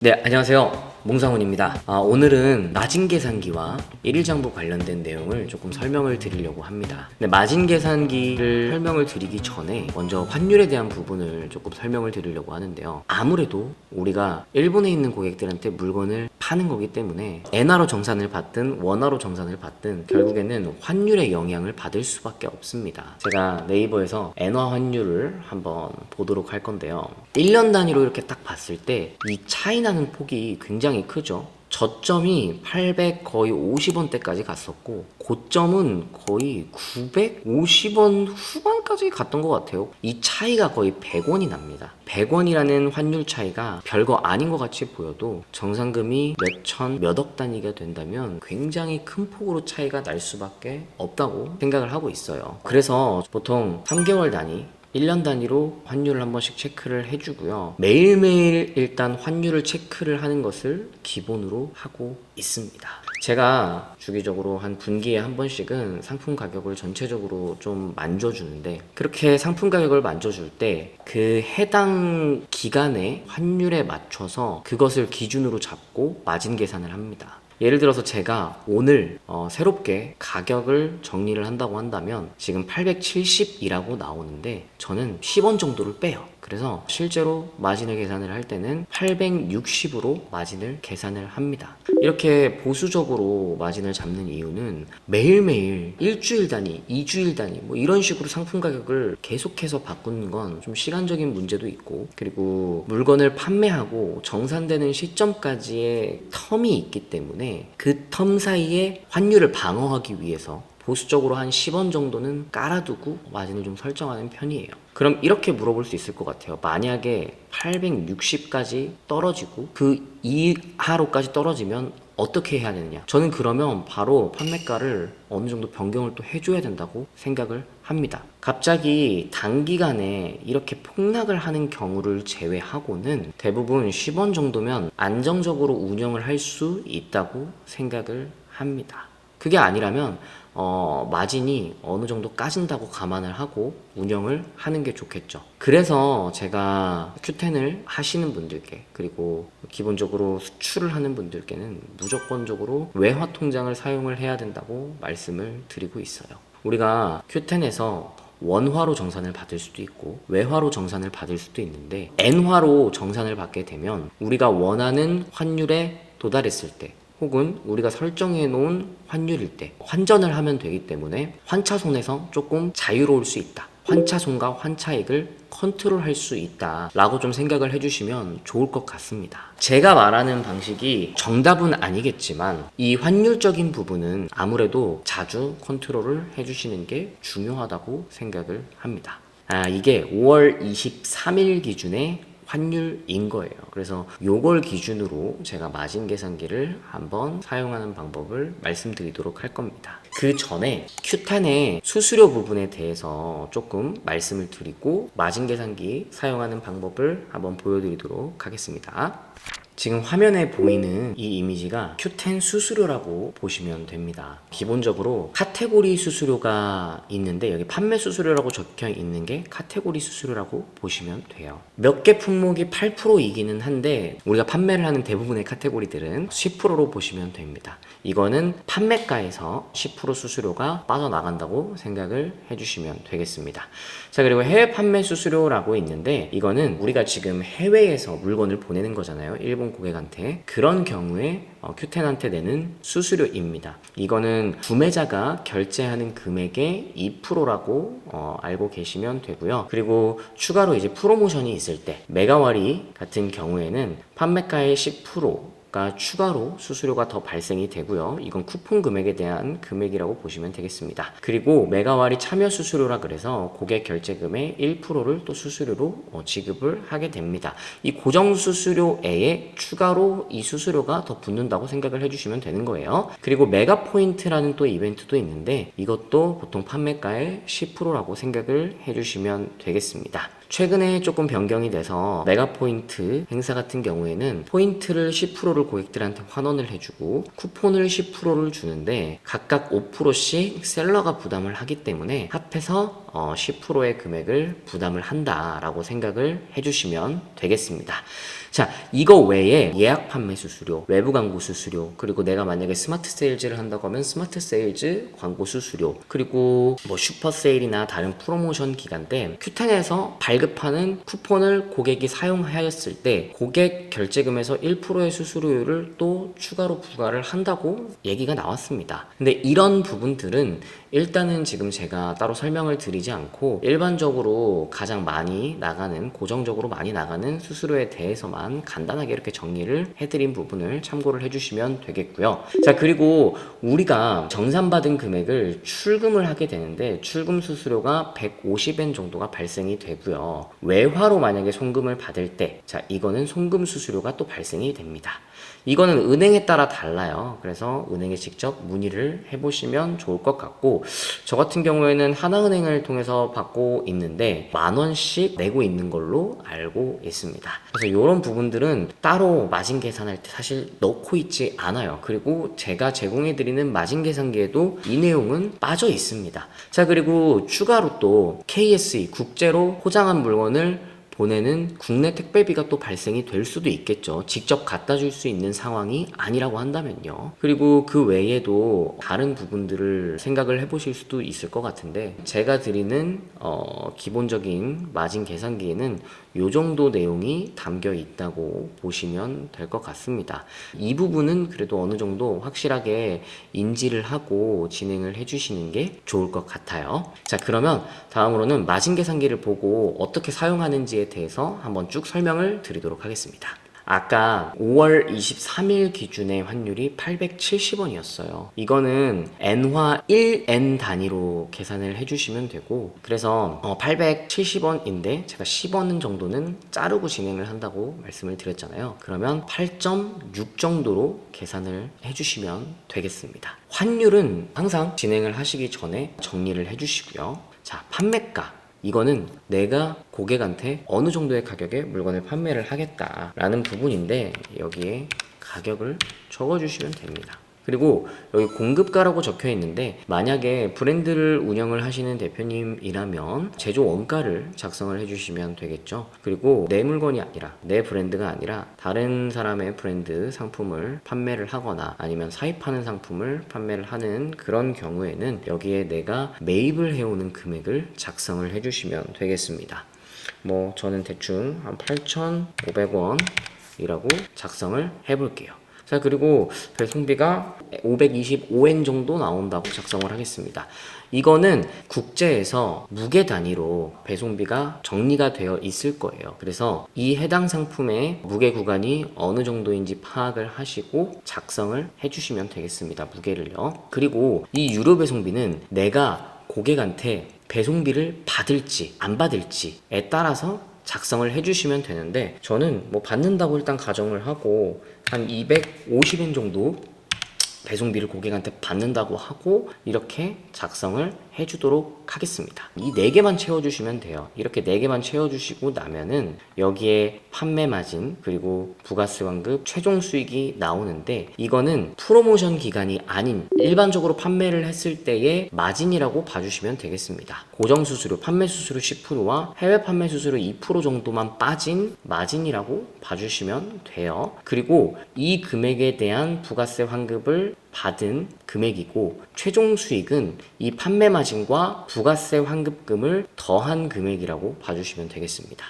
네, 안녕하세요. 몽상훈입니다. 오늘은 마진계산기와 일일장부 관련된 내용을 조금 설명을 드리려고 합니다. 근데 마진계산기를 설명을 드리기 전에 먼저 환율에 대한 부분을 조금 설명을 드리려고 하는데요. 아무래도 우리가 일본에 있는 고객들한테 물건을 파는 거기 때문에 엔화로 정산을 받든 원화로 정산을 받든 결국에는 환율의 영향을 받을 수밖에 없습니다. 제가 네이버에서 엔화 환율을 한번 보도록 할 건데요. 1년 단위로 이렇게 딱 봤을 때 이 차이 나는 폭이 굉장히 크죠. 저점이 800 거의 50원대까지 갔었고 고점은 거의 950원 후반까지 갔던 것 같아요. 이 차이가 거의 100원이 납니다. 100원이라는 환율 차이가 별거 아닌 것 같이 보여도 정산금이 몇천, 몇억 단위가 된다면 굉장히 큰 폭으로 차이가 날 수밖에 없다고 생각을 하고 있어요. 그래서 보통 3개월 단위 1년 단위로 환율을 한 번씩 체크를 해주고요. 매일매일 일단 환율을 체크를 하는 것을 기본으로 하고 있습니다. 제가 주기적으로 한 분기에 한 번씩은 상품 가격을 전체적으로 좀 만져주는데, 그렇게 상품 가격을 만져줄 때 그 해당 기간의 환율에 맞춰서 그것을 기준으로 잡고 마진 계산을 합니다. 예를 들어서 제가 오늘 새롭게 가격을 정리를 한다고 한다면 지금 870이라고 나오는데 저는 10원 정도를 빼요. 그래서 실제로 마진을 계산을 할 때는 860으로 마진을 계산을 합니다. 이렇게 보수적으로 마진을 잡는 이유는 매일매일 일주일 단위, 2주일 단위 뭐 이런 식으로 상품 가격을 계속해서 바꾸는 건 좀 시간적인 문제도 있고, 그리고 물건을 판매하고 정산되는 시점까지의 텀이 있기 때문에 그 텀 사이에 환율을 방어하기 위해서 보수적으로 한 10원 정도는 깔아두고 마진을 좀 설정하는 편이에요. 그럼 이렇게 물어볼 수 있을 것 같아요. 만약에 860까지 떨어지고 그 이하로까지 떨어지면 어떻게 해야 되느냐? 저는 그러면 바로 판매가를 어느 정도 변경을 또 해줘야 된다고 생각을 합니다. 갑자기 단기간에 이렇게 폭락을 하는 경우를 제외하고는 대부분 10원 정도면 안정적으로 운영을 할 수 있다고 생각을 합니다. 그게 아니라면 마진이 어느 정도 까진다고 감안을 하고 운영을 하는 게 좋겠죠. 그래서 제가 Q10을 하시는 분들께, 그리고 기본적으로 수출을 하는 분들께는 무조건적으로 외화 통장을 사용을 해야 된다고 말씀을 드리고 있어요. 우리가 Q10에서 원화로 정산을 받을 수도 있고 외화로 정산을 받을 수도 있는데, 엔화로 정산을 받게 되면 우리가 원하는 환율에 도달했을 때, 혹은 우리가 설정해 놓은 환율일 때 환전을 하면 되기 때문에 환차손에서 조금 자유로울 수 있다, 환차손과 환차익을 컨트롤할 수 있다 라고 좀 생각을 해주시면 좋을 것 같습니다. 제가 말하는 방식이 정답은 아니겠지만 이 환율적인 부분은 아무래도 자주 컨트롤을 해주시는 게 중요하다고 생각을 합니다. 이게 5월 23일 기준에 환율인 거예요. 그래서 요걸 기준으로 제가 마진 계산기를 한번 사용하는 방법을 말씀드리도록 할 겁니다. 그 전에 Q10의 수수료 부분에 대해서 조금 말씀을 드리고 마진 계산기 사용하는 방법을 한번 보여드리도록 하겠습니다. 지금 화면에 보이는 이 이미지가 Q10 수수료라고 보시면 됩니다. 기본적으로 카테고리 수수료가 있는데 여기 판매 수수료라고 적혀 있는 게 카테고리 수수료라고 보시면 돼요. 몇 개 품목이 8%이기는 한데 우리가 판매를 하는 대부분의 카테고리들은 10%로 보시면 됩니다. 이거는 판매가에서 10% 수수료가 빠져나간다고 생각을 해주시면 되겠습니다. 자, 그리고 해외 판매 수수료라고 있는데 이거는 우리가 지금 해외에서 물건을 보내는 거잖아요. 일본 고객한테. 그런 경우에 Q10한테 내는 수수료입니다. 이거는 구매자가 결제하는 금액의 2%라고 알고 계시면 되고요. 그리고 추가로 이제 프로모션이 있을 때 메가와리 같은 경우에는 판매가의 10%가 추가로 수수료가 더 발생이 되고요. 이건 쿠폰 금액에 대한 금액이라고 보시면 되겠습니다. 그리고 메가와리 참여 수수료라 그래서 고객 결제금의 1%를 또 수수료로 지급을 하게 됩니다. 이 고정 수수료에 추가로 이 수수료가 더 붙는다고 생각을 해주시면 되는 거예요. 그리고 메가 포인트라는 또 이벤트도 있는데 이것도 보통 판매가의 10%라고 생각을 해주시면 되겠습니다. 최근에 조금 변경이 돼서 메가포인트 행사 같은 경우에는 포인트를 10%를 고객들한테 환원을 해주고 쿠폰을 10%를 주는데 각각 5%씩 셀러가 부담을 하기 때문에 합해서 10%의 금액을 부담을 한다라고 생각을 해주시면 되겠습니다. 자, 이거 외에 예약 판매 수수료, 외부 광고 수수료, 그리고 내가 만약에 스마트 세일즈를 한다고 하면 스마트 세일즈 광고 수수료, 그리고 뭐 슈퍼 세일이나 다른 프로모션 기간 때 큐텐에서 발급하는 쿠폰을 고객이 사용하였을 때 고객 결제금에서 1%의 수수료를 또 추가로 부과를 한다고 얘기가 나왔습니다. 근데 이런 부분들은 일단은 지금 제가 따로 설명을 드리지 않고 일반적으로 가장 많이 나가는, 고정적으로 많이 나가는 수수료에 대해서만 간단하게 이렇게 정리를 해드린 부분을 참고를 해주시면 되겠고요. 자, 그리고 우리가 정산받은 금액을 출금을 하게 되는데 출금 수수료가 150엔 정도가 발생이 되고요. 외화로 만약에 송금을 받을 때, 자, 이거는 송금 수수료가 또 발생이 됩니다. 이거는 은행에 따라 달라요. 그래서 은행에 직접 문의를 해보시면 좋을 것 같고, 저 같은 경우에는 하나은행을 통해서 받고 있는데 10,000원씩 내고 있는 걸로 알고 있습니다. 그래서 이런 부분들은 따로 마진 계산할 때 사실 넣고 있지 않아요. 그리고 제가 제공해드리는 마진 계산기에도 이 내용은 빠져 있습니다. 자, 그리고 추가로 또 KSE, 국제로 포장한 물건을 보내는 국내 택배비가 또 발생이 될 수도 있겠죠. 직접 갖다 줄 수 있는 상황이 아니라고 한다면요. 그리고 그 외에도 다른 부분들을 생각을 해보실 수도 있을 것 같은데, 제가 드리는 기본적인 마진 계산기에는 이 정도 내용이 담겨 있다고 보시면 될 것 같습니다. 이 부분은 그래도 어느 정도 확실하게 인지를 하고 진행을 해주시는 게 좋을 것 같아요. 자, 그러면 다음으로는 마진 계산기를 보고 어떻게 사용하는지에 대해서 한번 쭉 설명을 드리도록 하겠습니다. 아까 5월 23일 기준의 환율이 870원이었어요. 이거는 엔화 1N 단위로 계산을 해주시면 되고, 그래서 870원인데 제가 10원 정도는 자르고 진행을 한다고 말씀을 드렸잖아요. 그러면 8.6 정도로 계산을 해주시면 되겠습니다. 환율은 항상 진행을 하시기 전에 정리를 해주시고요. 자, 판매가. 이거는 내가 고객한테 어느 정도의 가격에 물건을 판매를 하겠다라는 부분인데 여기에 가격을 적어주시면 됩니다. 그리고 여기 공급가라고 적혀 있는데 만약에 브랜드를 운영을 하시는 대표님이라면 제조 원가를 작성을 해주시면 되겠죠. 그리고 내 물건이 아니라, 내 브랜드가 아니라 다른 사람의 브랜드 상품을 판매를 하거나 아니면 사입하는 상품을 판매를 하는 그런 경우에는 여기에 내가 매입을 해오는 금액을 작성을 해주시면 되겠습니다. 뭐 저는 대충 한 8,500원이라고 작성을 해볼게요. 자, 그리고 배송비가 525엔 정도 나온다고 작성을 하겠습니다. 이거는 국제에서 무게 단위로 배송비가 정리가 되어 있을 거예요. 그래서 이 해당 상품의 무게 구간이 어느 정도인지 파악을 하시고 작성을 해주시면 되겠습니다. 무게를요. 그리고 이 유료 배송비는 내가 고객한테 배송비를 받을지 안 받을지에 따라서 작성을 해주시면 되는데, 저는 뭐 받는다고 일단 가정을 하고 한 250엔 정도 배송비를 고객한테 받는다고 하고 이렇게 작성을 해주도록 하겠습니다. 이 4개만 채워주시면 돼요. 이렇게 4개만 채워주시고 나면은 여기에 판매 마진 그리고 부가세 환급 최종 수익이 나오는데, 이거는 프로모션 기간이 아닌 일반적으로 판매를 했을 때의 마진이라고 봐주시면 되겠습니다. 고정 수수료, 판매 수수료 10%와 해외 판매 수수료 2% 정도만 빠진 마진이라고 봐주시면 돼요. 그리고 이 금액에 대한 부가세 환급을 받은 금액이고, 최종 수익은 이 판매 마진과 부가세 환급금을 더한 금액이라고 봐주시면 되겠습니다.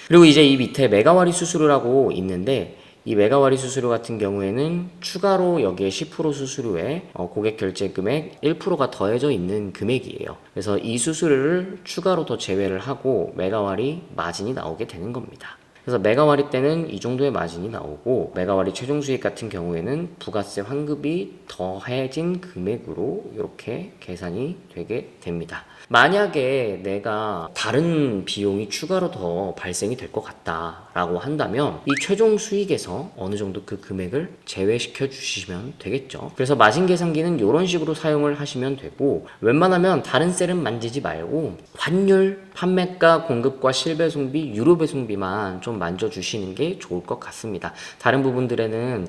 그리고 이제 이 밑에 메가와리 수수료라고 있는데, 이 메가와리 수수료 같은 경우에는 추가로 여기에 10% 수수료에 고객 결제 금액 1%가 더해져 있는 금액이에요. 그래서 이 수수료를 추가로 더 제외를 하고 메가와리 마진이 나오게 되는 겁니다. 그래서 메가와리 때는 이 정도의 마진이 나오고, 메가와리 최종 수익 같은 경우에는 부가세 환급이 더해진 금액으로 이렇게 계산이 되게 됩니다. 만약에 내가 다른 비용이 추가로 더 발생이 될 것 같다라고 한다면 이 최종 수익에서 어느 정도 그 금액을 제외시켜 주시면 되겠죠. 그래서 마진 계산기는 이런 식으로 사용을 하시면 되고, 웬만하면 다른 셀은 만지지 말고 환율, 판매가, 공급과 실배송비, 유료 배송비만 좀 만져주시는 게 좋을 것 같습니다. 다른 부분들에는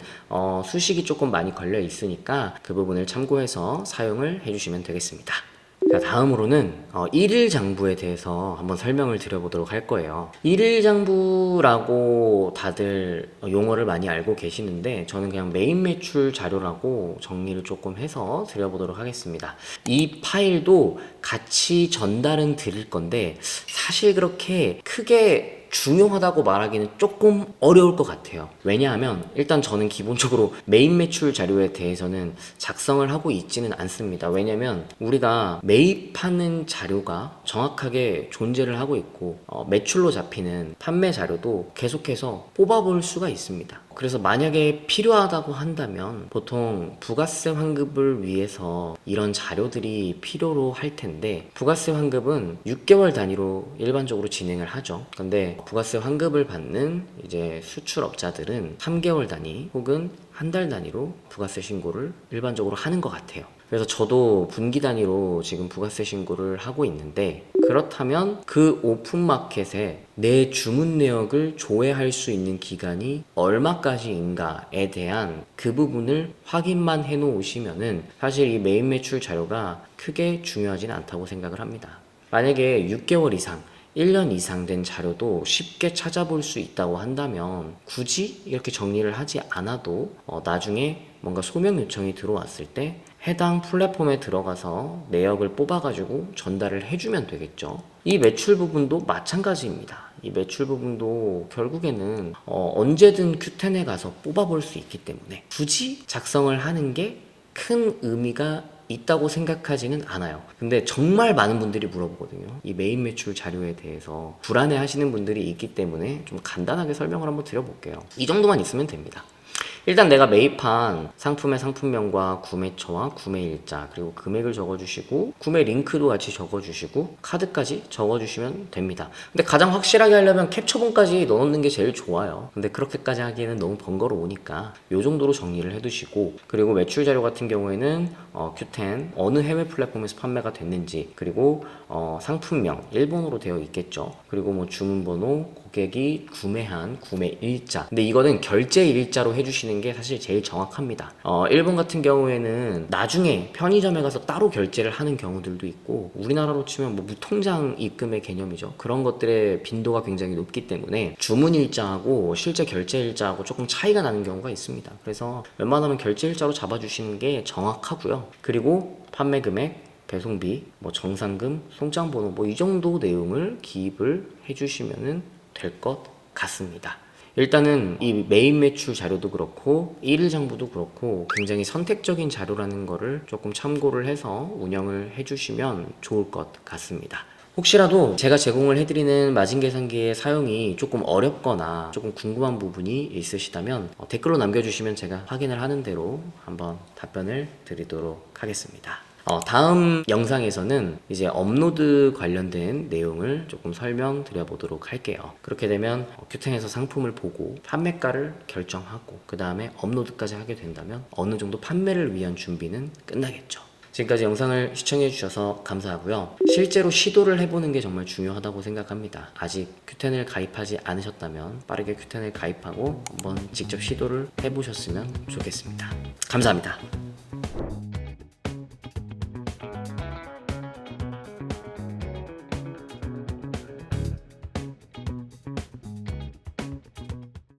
수식이 조금 많이 걸려 있으니까 그 부분을 참고해서 사용을 해주시면 되겠습니다. 자, 다음으로는 일일 장부에 대해서 한번 설명을 드려보도록 할 거예요. 일일 장부라고 다들 용어를 많이 알고 계시는데 저는 그냥 메인 매출 자료라고 정리를 조금 해서 드려보도록 하겠습니다. 이 파일도 같이 전달은 드릴 건데 사실 그렇게 크게 중요하다고 말하기는 조금 어려울 것 같아요. 왜냐하면 일단 저는 기본적으로 메인 매출 자료에 대해서는 작성을 하고 있지는 않습니다. 왜냐하면 우리가 매입하는 자료가 정확하게 존재를 하고 있고 매출로 잡히는 판매 자료도 계속해서 뽑아볼 수가 있습니다. 그래서 만약에 필요하다고 한다면 보통 부가세 환급을 위해서 이런 자료들이 필요로 할 텐데 부가세 환급은 6개월 단위로 일반적으로 진행을 하죠. 근데 부가세 환급을 받는 이제 수출업자들은 3개월 단위 혹은 한 달 단위로 부가세 신고를 일반적으로 하는 것 같아요. 그래서 저도 분기 단위로 지금 부가세 신고를 하고 있는데 그렇다면 그 오픈마켓에 내 주문 내역을 조회할 수 있는 기간이 얼마까지인가에 대한 그 부분을 확인만 해 놓으시면은 사실 이 메인 매출 자료가 크게 중요하진 않다고 생각을 합니다. 만약에 6개월 이상 1년 이상 된 자료도 쉽게 찾아볼 수 있다고 한다면 굳이 이렇게 정리를 하지 않아도 나중에 뭔가 소명 요청이 들어왔을 때 해당 플랫폼에 들어가서 내역을 뽑아가지고 전달을 해주면 되겠죠. 이 매출 부분도 마찬가지입니다. 이 매출 부분도 결국에는 언제든 Q10에 가서 뽑아볼 수 있기 때문에 굳이 작성을 하는 게 큰 의미가 있다고 생각하지는 않아요. 근데 정말 많은 분들이 물어보거든요. 이 메인 매출 자료에 대해서 불안해 하시는 분들이 있기 때문에 좀 간단하게 설명을 한번 드려볼게요. 이 정도만 있으면 됩니다. 일단 내가 매입한 상품의 상품명과 구매처와 구매일자 그리고 금액을 적어주시고 구매 링크도 같이 적어주시고 카드까지 적어주시면 됩니다. 근데 가장 확실하게 하려면 캡처본까지 넣어놓는 게 제일 좋아요. 근데 그렇게까지 하기에는 너무 번거로우니까 이 정도로 정리를 해두시고 그리고 매출 자료 같은 경우에는 Q10 어느 해외 플랫폼에서 판매가 됐는지 그리고 상품명 일본어로 되어 있겠죠. 그리고 뭐 주문번호 고객이 구매한 구매일자 근데 이거는 결제일자로 해주시는 게 사실 제일 정확합니다. 일본 같은 경우에는 나중에 편의점에 가서 따로 결제를 하는 경우들도 있고 우리나라로 치면 뭐 무통장 입금의 개념이죠. 그런 것들의 빈도가 굉장히 높기 때문에 주문일자하고 실제 결제일자하고 조금 차이가 나는 경우가 있습니다. 그래서 웬만하면 결제일자로 잡아주시는 게 정확하고요. 그리고 판매 금액 배송비, 뭐 정상금, 송장번호 뭐 이 정도 내용을 기입을 해주시면은 될 것 같습니다. 일단은 이 메인 매출 자료도 그렇고 일일 장부도 그렇고 굉장히 선택적인 자료라는 거를 조금 참고를 해서 운영을 해주시면 좋을 것 같습니다. 혹시라도 제가 제공을 해드리는 마진 계산기의 사용이 조금 어렵거나 조금 궁금한 부분이 있으시다면 댓글로 남겨주시면 제가 확인을 하는 대로 한번 답변을 드리도록 하겠습니다. 다음 영상에서는 이제 업로드 관련된 내용을 조금 설명드려 보도록 할게요. 그렇게 되면 큐텐에서 상품을 보고 판매가를 결정하고 그 다음에 업로드까지 하게 된다면 어느 정도 판매를 위한 준비는 끝나겠죠. 지금까지 영상을 시청해 주셔서 감사하고요. 실제로 시도를 해보는 게 정말 중요하다고 생각합니다. 아직 Q10을 가입하지 않으셨다면 빠르게 Q10을 가입하고 한번 직접 시도를 해보셨으면 좋겠습니다. 감사합니다.